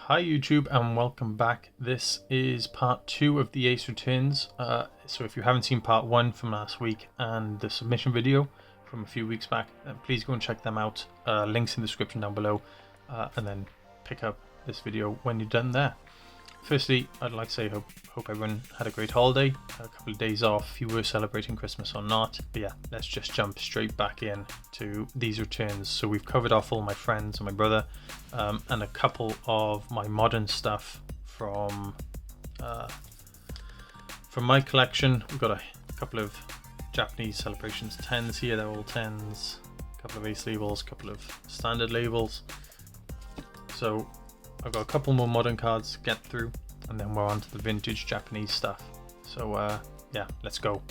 Hi YouTube and welcome back. This is part 2 of the Ace Returns. So if you haven't seen part 1 from last week and the submission video from a few weeks back, please go and check them out. Links in the description down below, and then pick up this video when you're done there. Firstly, I'd like to say hope everyone had a great holiday, a couple of days off if you were celebrating Christmas or not. But yeah, let's just jump straight back in to these returns. So we've covered off all my friends and my brother, and a couple of my modern stuff from my collection. We've got a couple of Japanese Celebrations 10s here, they're all 10s, a couple of ace labels, a couple of standard labels. So I've got a couple more modern cards to get through, and then we're on to the vintage Japanese stuff. So yeah, let's go.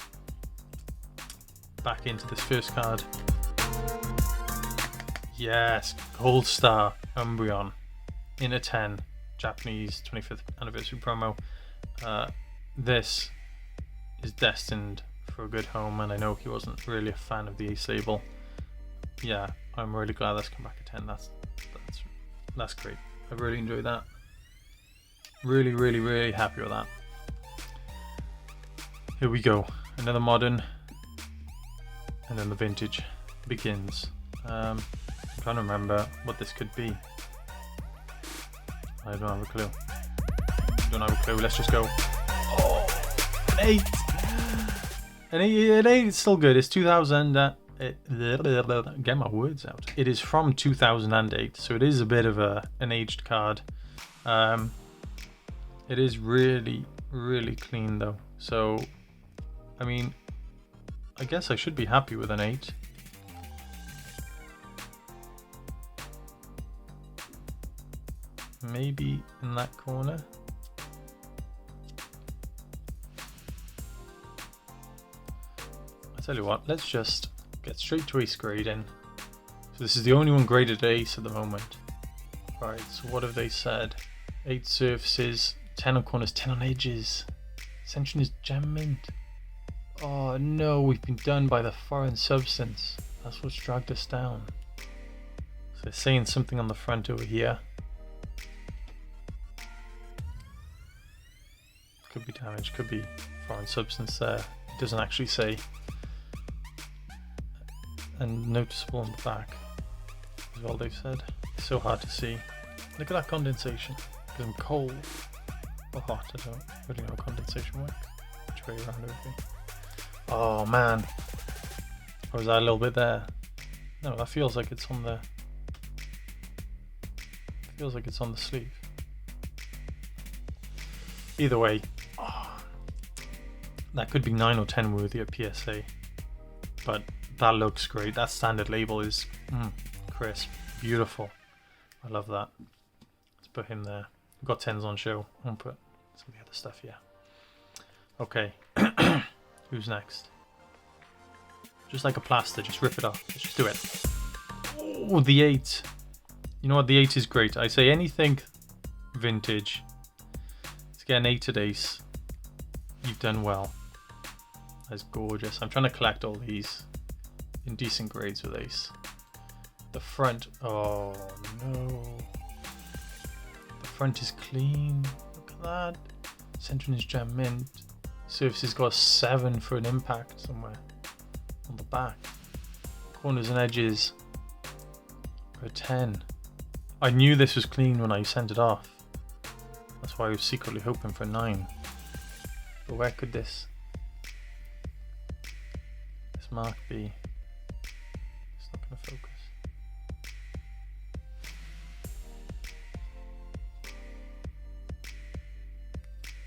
Back into this first card. Yes, Gold Star Umbreon in a 10, Japanese 25th anniversary promo. This is destined for a good home, and I know he wasn't really a fan of the ace label. Yeah, I'm really glad that's come back a 10. That's great. I really enjoyed that. Really happy with that. Here we go. Another modern, and then the vintage begins. I'm trying to remember what this could be. I don't have a clue. Let's just go. Oh, an 8. An 8 is still good. It's 2000. Get my words out. It is from 2008, so it is a bit of an aged card. It is really clean though. So, I mean, I guess I should be happy with an 8. Maybe in that corner. I tell you what, let's just get straight to ace grading. So this is the only one graded ace at the moment. Right, so what have they said? 8 surfaces, 10 on corners, 10 on edges. Ascension is gem mint. Oh no, we've been done by the foreign substance. That's what's dragged us down. So they're saying something on the front over here. Could be damage, could be foreign substance there. It doesn't actually say. And noticeable on the back is all they've said. It's so hard to see. Look at that condensation. Because I'm cold or hot. I don't really know how condensation works. Which way around it would be. Oh man. Or is that a little bit there? No, that feels like it's on the sleeve. Either way, that could be 9 or 10 worthy at PSA. But that looks great. That standard label is crisp, beautiful. I love that. Let's put him there. We've got 10s on show. I'll put some of the other stuff here. Okay, who's next? Just like a plaster, just rip it off. Let's just do it. Oh, the 8. You know what? The 8 is great. I say anything vintage. Let's get an 8 at ace. You've done well. That's gorgeous. I'm trying to collect all these in decent grades with ace. The front, oh no. The front is clean. Look at that. Center is gem mint. Surface has got a 7 for an impact somewhere on the back. Corners and edges are a 10. I knew this was clean when I sent it off. That's why I was secretly hoping for a 9. But where could this mark be? It's not going to focus.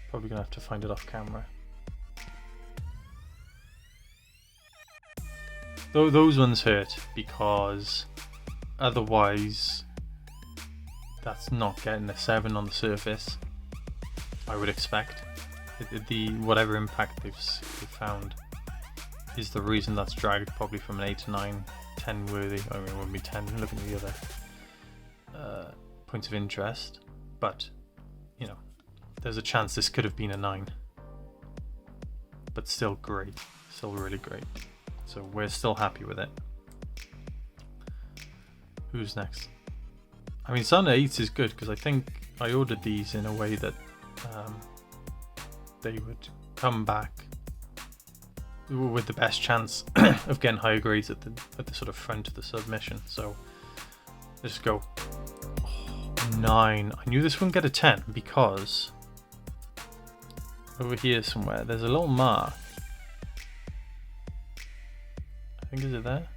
Probably going to have to find it off camera. Though those ones hurt because otherwise that's not getting a 7 on the surface. I would expect the whatever impact they've found is the reason that's dragged probably from an 8 to 9, 10 worthy. I mean, it wouldn't be 10 looking at the other points of interest, but you know, there's a chance this could have been a 9, but still great, still really great. So we're still happy with it. Who's next? I mean, Sun 8 is good because I think I ordered these in a way that they would come back with the best chance of getting higher grades at the sort of front of the submission. So let's go. 9. I knew this wouldn't get a 10 because over here somewhere there's a little mark. I think, is it there?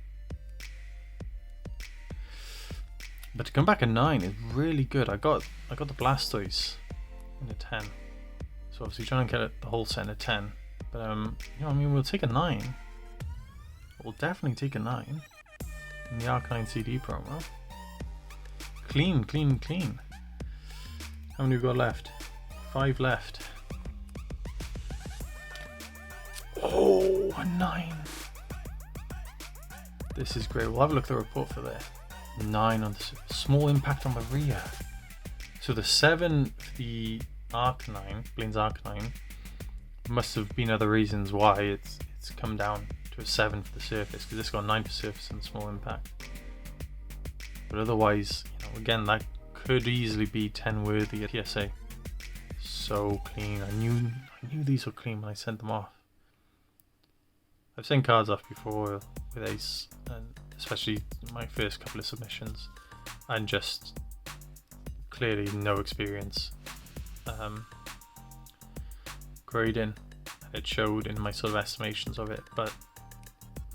But to come back a 9 is really good. I got the Blastoise in a 10. So obviously trying to get the whole set in a 10. But you know, I mean, we'll take a 9. We'll definitely take a 9 in the Arcanine CD promo. Clean, clean, clean. How many we got left? 5 left. Oh, a 9. This is great. We'll have a look at the report for there. 9 on the small impact on Maria. So the 7 for the Arcanine, Blaine's Arcanine, must have been other reasons why it's come down to a 7 for the surface, because this got 9 for surface and small impact. But otherwise, you know, again, that could easily be 10 worthy at PSA. So clean. I knew these were clean when I sent them off. I've sent cards off before with Ace, and especially my first couple of submissions, and just clearly no experience grading. It showed in my sort of estimations of it, but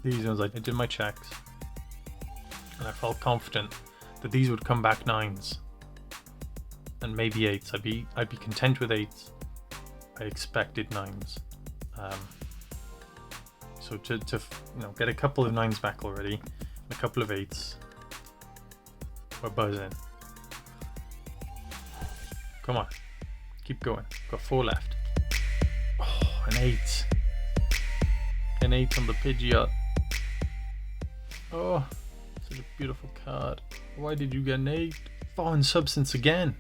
these ones I did my checks and I felt confident that these would come back 9s and maybe 8s. I'd be content with 8s. I expected 9s. So to you know, get a couple of 9s back already and a couple of 8s, we're buzzing. Come on, keep going. Got 4 left. Oh, an 8. An 8 on the Pidgeot. Oh, such a beautiful card. Why did you get an 8? Foreign Substance again.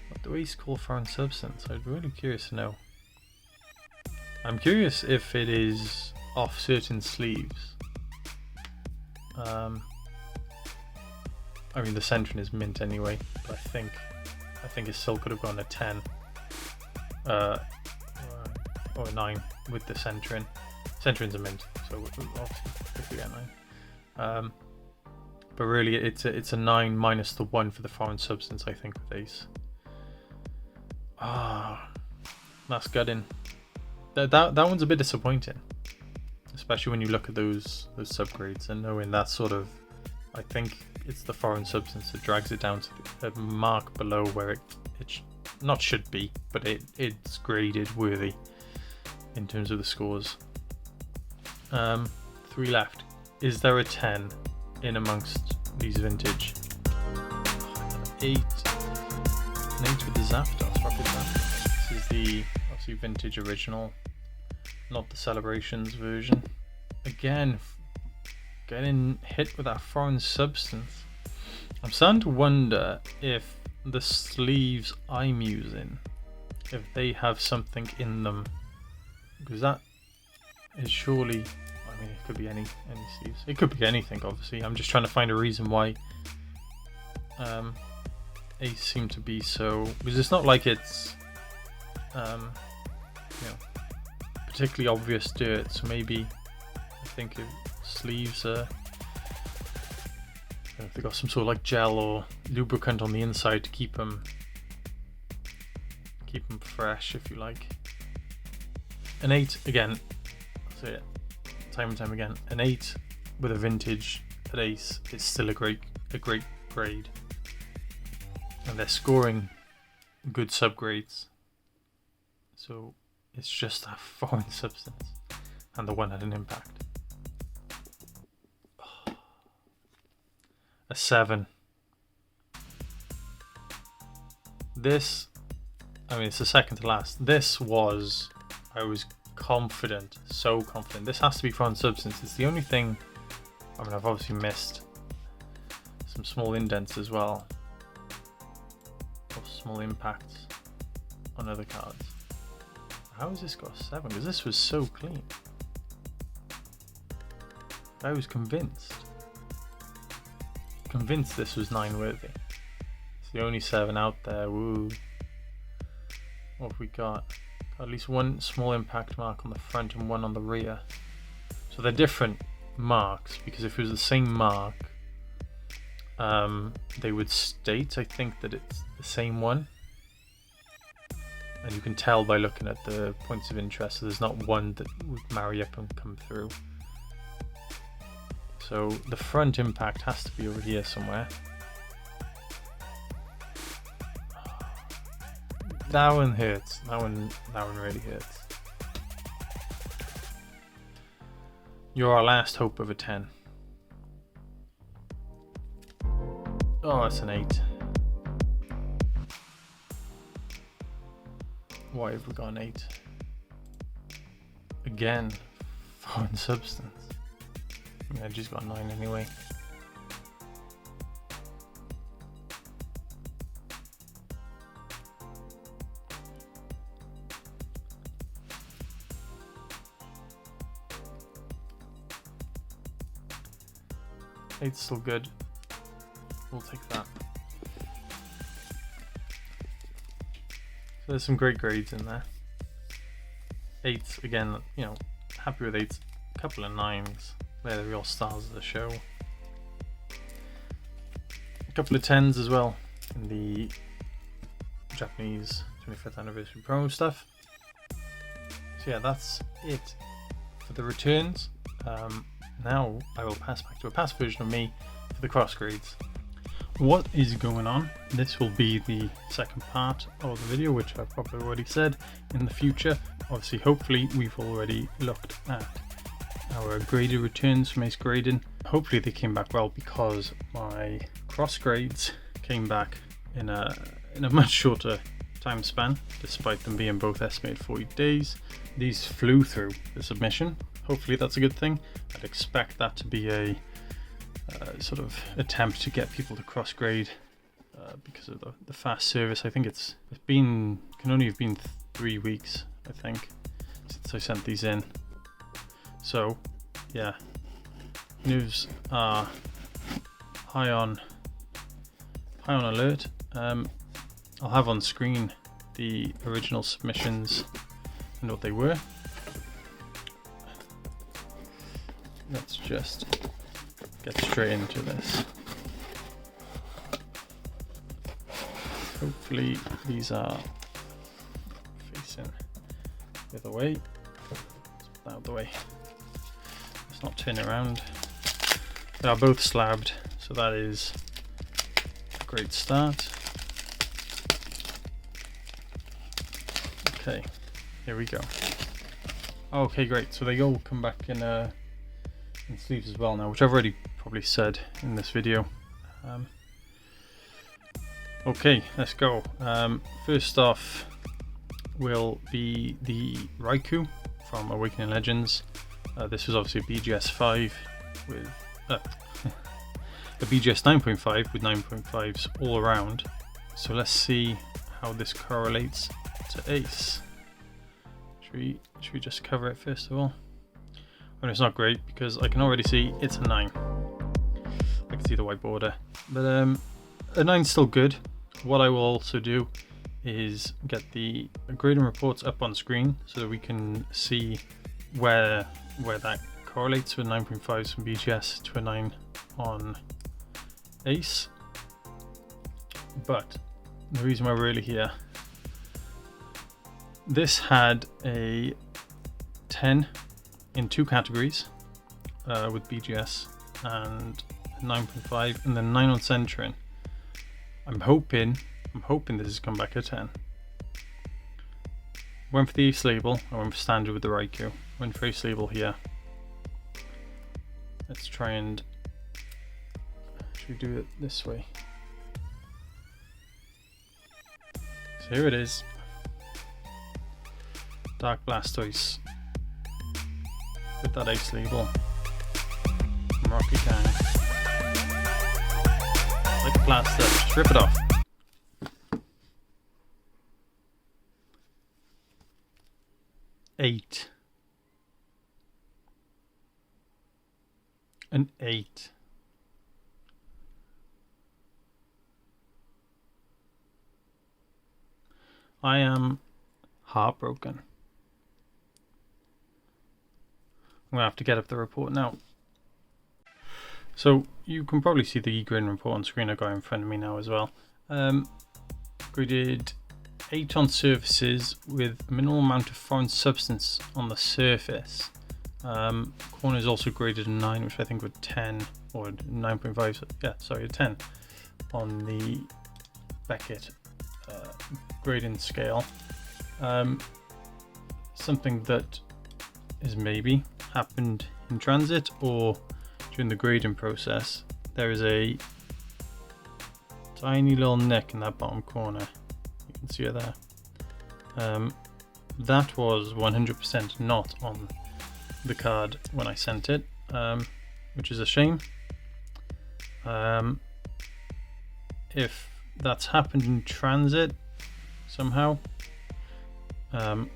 What do Ace call Foreign Substance? I'm really curious to know. I'm curious if it is off certain sleeves. I mean, the Centrin is mint anyway, but I think it still could have gone a 10 or a 9 with the Centrin. Centrin's a mint, so obviously if we get 9. But really, it's a 9 minus the 1 for the Foreign Substance, I think, with Ace. That's gutting. That one's a bit disappointing, especially when you look at those subgrades and knowing that sort of, I think it's the Foreign Substance that drags it down to a mark below where it not should be, but it's graded worthy in terms of the scores. 3 left. Is there a 10 in amongst these vintage? 8. An 8 with the Zapdos, Rocket Zapdos. This is the obviously vintage original, not the Celebrations version. Again, getting hit with that Foreign Substance. I'm starting to wonder if the sleeves I'm using, if they have something in them, because that is surely, I mean, it could be any sleeves. It could be anything, obviously. I'm just trying to find a reason why Ace seem to be so, because it's not like it's you know, particularly obvious dirt, so maybe I think if sleeves are, if they've got some sort of like gel or lubricant on the inside to keep them fresh, if you like. An 8 again, I'll say it time and time again, an 8 with a vintage at Ace is still a great grade, and they're scoring good subgrades, so it's just a Foreign Substance and the one had an impact. A 7. This, I mean, it's the second to last. This was, I was confident, so confident. This has to be Foreign Substance. It's the only thing, I mean, I've obviously missed some small indents as well, or small impacts on other cards. How has this got a 7? Because this was so clean. I was convinced this was 9 worthy. the only 7 out there. Woo. What have we got? Got at least one small impact mark on the front and one on the rear. So they're different marks, because if it was the same mark, they would state, I think, that it's the same one. And you can tell by looking at the points of interest, so there's not one that would marry up and come through. So the front impact has to be over here somewhere. That one hurts. That one really hurts. You're our last hope of a 10. Oh, it's an 8. Why have we got an 8? Again, foreign substance. I mean, I just got 9 anyway. Eight's still good. We'll take that. So there's some great grades in there. 8s, again, you know, happy with 8s. A couple of 9s. They're the real stars of the show. A couple of 10s as well in the Japanese 25th anniversary promo stuff. So yeah, that's it for the returns. Now I will pass back to a past version of me for the cross grades. What is going on? This will be the second part of the video, which I've probably already said. In the future, obviously, hopefully we've already looked at our graded returns from Ace Grading. Hopefully they came back well, because my cross grades came back in a much shorter time span, despite them being both estimated 40 days. These flew through the submission. Hopefully that's a good thing. I'd expect that to be a sort of attempt to get people to cross grade because of the fast service. I think can only have been 3 weeks, I think, since I sent these in. So yeah, nerves are high on alert. I'll have on screen the original submissions and what they were. Let's just get straight into this. Hopefully these are facing the other way. Let's put that out of the way. Let's not turn around. They are both slabbed, so that is a great start. Okay, here we go. Okay, great. So they all come back in sleeves as well now, which I've already probably said in this video. Okay, let's go. First off will be the Raikou from Awakening Legends. This was obviously a BGS 5 with a BGS 9.5 with 9.5s all around. So let's see how this correlates to Ace. Should we just cover it first of all? And it's not great because I can already see it's a 9. I can see the white border, but a 9's still good. What I will also do is get the grading reports up on screen so that we can see where that correlates with 9.5s from BGS to a 9 on Ace. But the reason why we're really here, this had a 10 in 2 categories with BGS and 9.5, and then 9 on centering. I'm hoping this has come back a 10. Went for the Ace label. I went for standard with the Raikou. Went for Ace label here. Let's try and should we do it this way? So here it is. Dark Blastoise with that Ace label from Rocky Gang. Like a plaster, just rip it off. Eight. An 8. I am heartbroken. I'm going to have to get up the report now. So you can probably see the Grading report on screen. I've got it in front of me now as well. Graded 8 on surfaces with minimal amount of foreign substance on the surface. Corners also graded a 9, which I think were 10 or 9.5. So yeah, sorry, a 10 on the Beckett grading scale. Something that is maybe happened in transit or during the grading process. There is a tiny little nick in that bottom corner. You can see it there. That was 100% not on the card when I sent it, which is a shame. If that's happened in transit somehow, I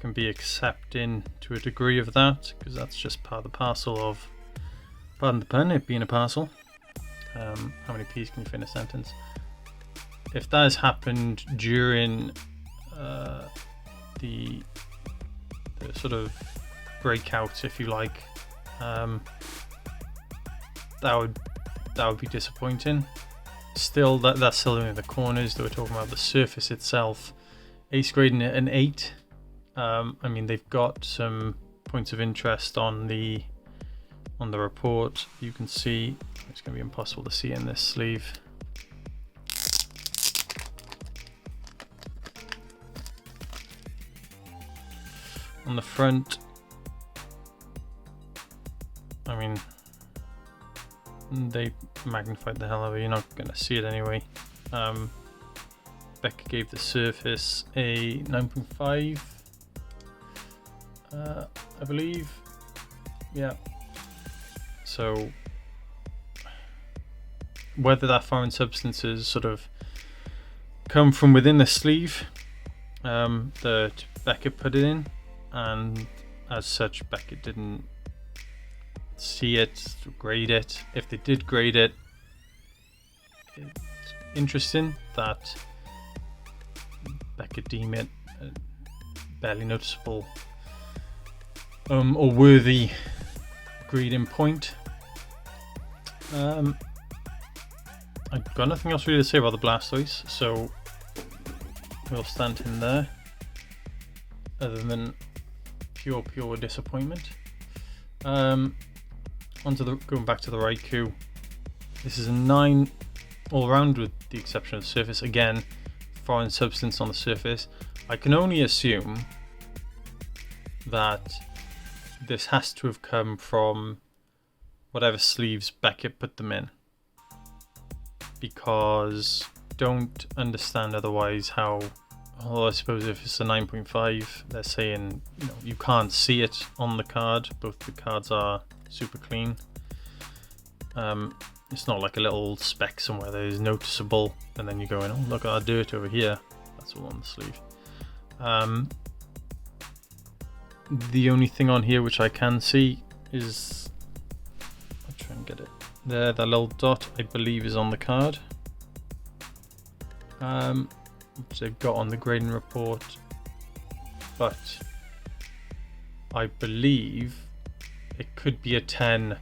can be accepting to a degree of that, because that's just part of the parcel of, pardon the pun, it being a parcel. How many P's can you fit in a sentence? If that has happened during the sort of breakout, if you like, that would be disappointing. Still, that's still only the corners that we're talking about. The surface itself, Ace grading it an 8. I mean, they've got some points of interest on the report. You can see it's going to be impossible to see in this sleeve. On the front, I mean, they magnified the hell out of it. You're not going to see it anyway. Becca gave the surface a 9.5, I believe. Yeah. So whether that foreign substances sort of come from within the sleeve that Beckett put it in, and as such Beckett didn't see it, grade it. If they did grade it, it's interesting that Beckett deem it barely noticeable or worthy grading point. I've got nothing else really to say about the Blastoise, so we'll stand in there other than pure disappointment. Going back to the Raikou, this is a 9 all around with the exception of the surface. Again, foreign substance on the surface. I can only assume that this has to have come from whatever sleeves Beckett put them in, because don't understand otherwise how, although I suppose if it's a 9.5, they're saying, you know, you can't see it on the card. Both the cards are super clean. It's not like a little speck somewhere that is noticeable and then you're going, oh look at that dirt over here. That's all on the sleeve. The only thing on here which I can see is, I'll try and get it there, that little dot I believe is on the card, which they've got on the grading report, but I believe it could be a 10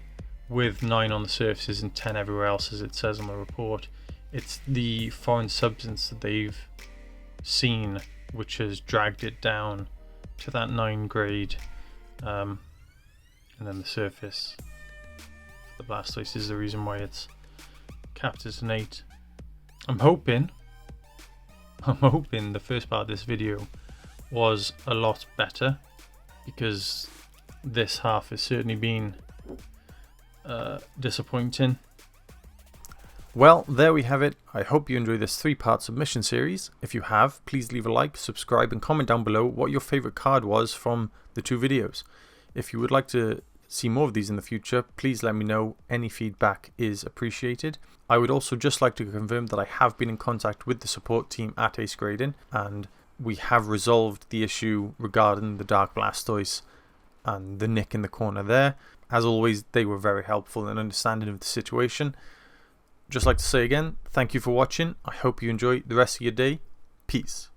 with 9 on the surfaces and 10 everywhere else, as it says on the report. It's the foreign substance that they've seen which has dragged it down to that 9 grade, and then the surface for the Blastoise is the reason why it's capped as an 8. I'm hoping the first part of this video was a lot better, because this half has certainly been disappointing. Well, there we have it. I hope you enjoyed this 3-part submission series. If you have, please leave a like, subscribe and comment down below what your favourite card was from the 2 videos. If you would like to see more of these in the future, please let me know. Any feedback is appreciated. I would also just like to confirm that I have been in contact with the support team at Ace Grading, and we have resolved the issue regarding the Dark Blastoise and the nick in the corner there. As always, they were very helpful and understanding of the situation. Just like to say again, thank you for watching. I hope you enjoy the rest of your day. Peace.